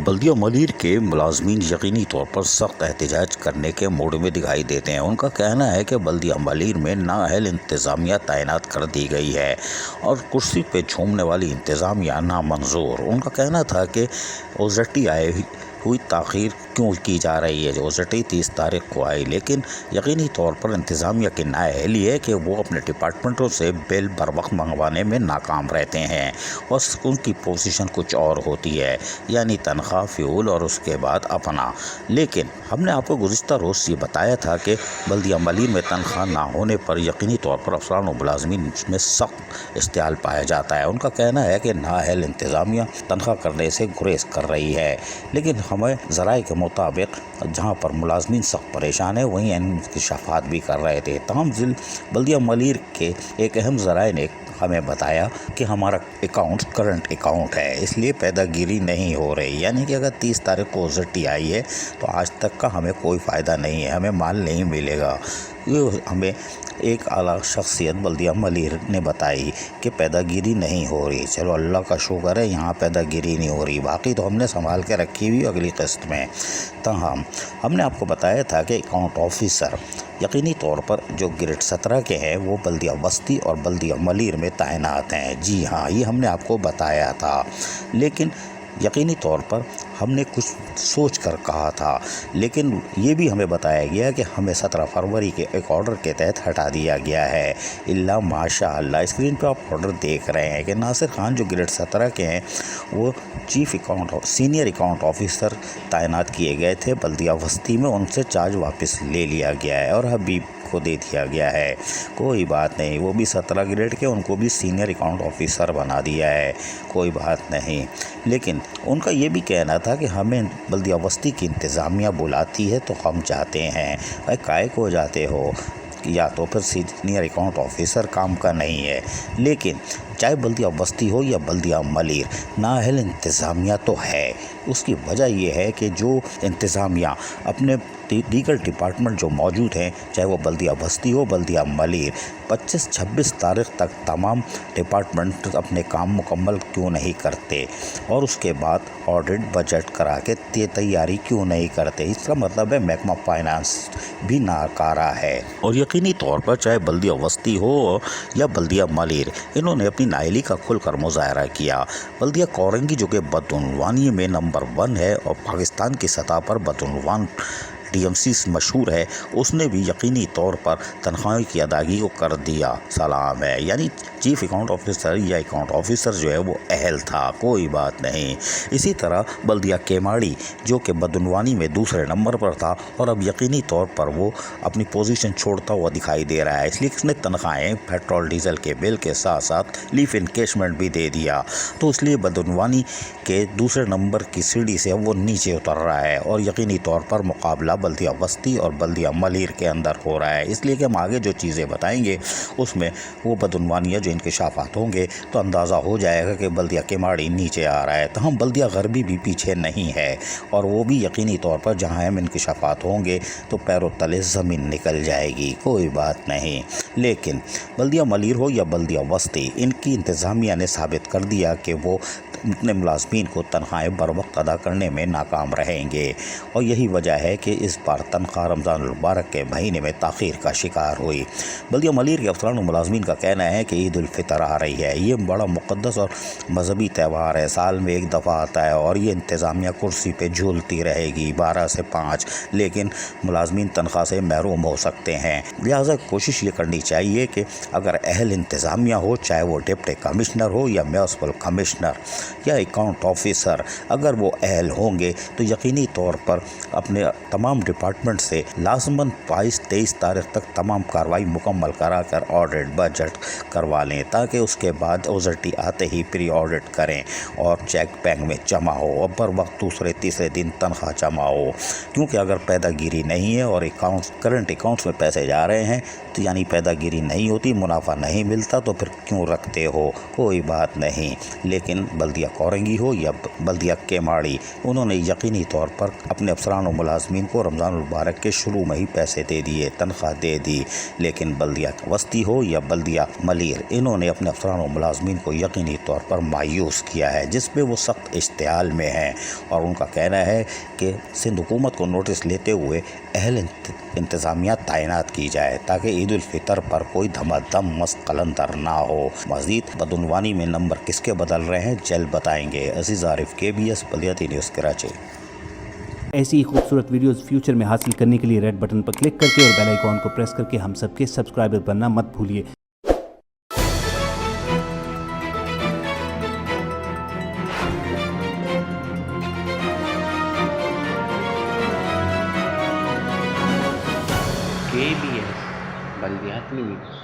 बल्दिया मलिर के मुलाजमीन यकीनी तौर पर सख्त एहतजाज करने के मूड में दिखाई देते हैं। उनका कहना है कि बल्दिया मलिर में नाअहल इंतज़ामिया तैनात कर दी गई है और कुर्सी पे झूमने वाली इंतज़ामिया नामंजूर। उनका कहना था कि ओजटी आए हुई ताख़ीर क्यों की जा रही है। ओजटी 30 तारीख को आई, लेकिन यकीनी तौर पर इंतज़ामिया की नाअहली है कि वो अपने डिपार्टमेंटों से बिल बर वक्त मंगवाने में नाकाम रहते हैं और उनकी पोजीशन कुछ और होती है, यानी तनख्वाह, फ्यूल और उसके बाद अपना। लेकिन हमने आपको गुज़िश्ता रोज़ ये बताया था कि बल्दिया मलिर में तनख्वाह ना होने पर यकीनी तौर पर अफसरान और मुलाजमीन में सख्त इश्तियाल पाया जाता है। उनका कहना है कि नाअहल इंतज़ामिया तनख्वाह करने से गुरेज कर रही है, लेकिन हमें ज़राए के मुताबिक जहाँ पर मुलाजमीन सख्त परेशान है वहीं इंकशाफात भी कर रहे थे। तमाम बल्दिया मलिर के एक अहम ज़राए ने हमें बताया कि हमारा अकाउंट करंट अकाउंट है, इसलिए पैदागिरी नहीं हो रही। यानी कि अगर 30 तारीख को ओजटी आई है तो आज तक का हमें कोई फ़ायदा नहीं है, हमें माल नहीं मिलेगा। ये हमें एक आला शख्सियत बल्दिया मलिर ने बताई कि पैदागिरी नहीं हो रही। चलो अल्लाह का शुक्र है यहाँ पैदागिरी नहीं हो रही, बाकी तो हमने संभाल के रखी हुई अगली किस्त में। तमाम हमने आपको बताया था कि अकाउंट ऑफिसर यकीनी तौर पर जो ग्रेड 17 के हैं वो बल्दिया वस्ती और बल्दिया मलिर में तैनात हैं। जी हाँ, ये हमने आपको बताया था, लेकिन यकीनी तौर पर हमने कुछ सोच कर कहा था, लेकिन ये भी हमें बताया गया कि हमें 17 फरवरी के एक ऑर्डर के तहत हटा दिया गया है। इल्ला माशाअल्लाह स्क्रीन पे आप ऑर्डर देख रहे हैं कि नासिर खान जो ग्रेड 17 के हैं वो सीनियर अकाउंट ऑफिसर तैनात किए गए थे बल्दिया वस्ती में, उनसे चार्ज वापस ले लिया गया है और हबीब को दे दिया गया है। कोई बात नहीं, वो भी 17 ग्रेड के, उनको भी सीनियर अकाउंट ऑफिसर बना दिया है, कोई बात नहीं। लेकिन उनका ये भी कहना था कि हमें बल्दिया वस्ती की इंतज़ामिया बुलाती है तो हम जाते हैं। भाई काहे को जाते हो, या तो फिर सीनियर अकाउंट ऑफिसर काम का नहीं है। लेकिन चाहे बल्दिया वस्ती हो या बल्दिया मलिर, नाअहल इंतज़ामिया तो है। उसकी वजह यह है कि जो इंतज़ामिया अपने दीगर डिपार्टमेंट जो मौजूद हैं, चाहे वो बल्दिया वस्ती हो बल्दिया मलिर, 25-26 तारीख तक तमाम डिपार्टमेंट अपने काम मुकम्मल क्यों नहीं करते और उसके बाद ऑडिट बजट करा के तैयारी क्यों नहीं करते। इसका मतलब है महकमा फाइनेंस भी नाकारा है। और यकीनी तौर पर चाहे बल्दिया वस्ती हो या बल्दिया मलिर, इन्होंने अपनी नाअहली का खुलकर मुजाहरा किया। बल्दिया कोरंगी जो कि बदउनवानी में नंबर 1 है और पाकिस्तान की सतह पर बदउनवान DMC मशहूर है, उसने भी यकीनी तौर पर तनख्वाह की अदायगी को कर दिया सलाम है। यानी चीफ अकाउंट ऑफिसर या अकाउंट ऑफिसर जो है वो अहल था, कोई बात नहीं। इसी तरह बल्दिया केमाड़ी जो कि बदउनवानी में दूसरे नंबर पर था और अब यकीनी तौर पर वो अपनी पोजीशन छोड़ता हुआ दिखाई दे रहा है, इसलिए इसने तनख्वाहें पेट्रोल डीजल के बिल के साथ साथ लीफ इनकेशमेंट भी दे दिया, तो इसलिए बदउनवानी के दूसरे नंबर की सीढ़ी से वो नीचे उतर रहा है और यकीनी तौर पर मुकाबला बल्दिया वस्ती और बल्दिया मलिर के अंदर हो रहा है। इसलिए कि हम आगे जो चीज़ें बताएंगे उसमें वो बदउनवानिया जो इंकशाफात होंगे तो अंदाज़ा हो जाएगा कि बल्दिया केमाड़ी नीचे आ रहा है। तो हम बल्दिया गरबी भी पीछे नहीं है और वो भी यकीनी तौर पर जहाँ हम इंकशाफात होंगे तो पैरों तले ज़मीन निकल जाएगी, कोई बात नहीं। लेकिन बल्दिया मलिर हो या बल्दिया वस्ती, इनकी इंतज़ामिया ने साबित कर दिया कि वो अपने मुलाजमीन को तनख्वाहें बर वक्त अदा करने में नाकाम रहेंगे और यही वजह है कि इस बार तनख्वाह रमज़ान मुबारक के महीने में ताख़ीर का शिकार हुई। बल्दिया मलिर के अफसरान और मुलाजमीन का कहना है कि ईद उल फितर आ रही है, ये बड़ा मुक़द्दस और मजहबी त्यौहार है, साल में एक दफ़ा आता है और ये इंतज़ामिया कुर्सी पे झूलती रहेगी 12 से 5, लेकिन मुलाजमीन तनख्वाह से महरूम हो सकते हैं। लिहाजा कोशिश ये करनी चाहिए कि अगर अहल इंतज़ामिया हो, चाहे वो डिप्टी कमिश्नर हो या म्युनिसिपल कमिश्नर या अकाउंट ऑफिसर, अगर वो अहल होंगे तो यकीनी तौर पर अपने तमाम डिपार्टमेंट से लाजमन 22-23 तारीख तक तमाम कार्रवाई मुकम्मल करा कर ऑडिट बजट करवा लें, ताकि उसके बाद ओजटी आते ही प्री ऑडिट करें और चेक बैंक में जमा हो और बर वक्त दूसरे तीसरे दिन तनख्वाह जमा हो। क्योंकि अगर पैदागिरी नहीं है और करंट अकाउंट्स में पैसे जा रहे हैं तो यानी पैदागिरी नहीं होती, मुनाफा नहीं मिलता, तो फिर क्यों रखते हो, कोई बात नहीं। लेकिन बल्दिया कोरंगी हो या बल्दिया केमाड़ी, उन्होंने यकीनी तौर पर अपने अफसरान और मुलाजमीन को رمضان المبارک کے شروع میں ہی پیسے دے دیے، تنخواہ دے دی، لیکن بلدیہ وسطی ہو یا بلدیہ ملیر، انہوں نے اپنے افسران و ملازمین کو یقینی طور پر مایوس کیا ہے، جس پہ وہ سخت اشتعال میں ہیں، اور ان کا کہنا ہے کہ سندھ حکومت کو نوٹس لیتے ہوئے اہل انتظامیہ تعینات کی جائے تاکہ عید الفطر پر کوئی دھما دم مست قلندر نہ ہو۔ مزید بدعنوانی میں نمبر کس کے بدل رہے ہیں جلد بتائیں گے۔ عزیز عارف، KBS بلدیاتی نیوز کراچی۔ ایسی ہی خوبصورت ویڈیوز فیوچر میں حاصل کرنے کے لیے ریڈ بٹن پر کلک کر کے اور بیل آئیکن کو پریس کر کے ہم سب کے سبسکرائبر بننا مت بھولیے۔ KBS بلدیاتی نیوز۔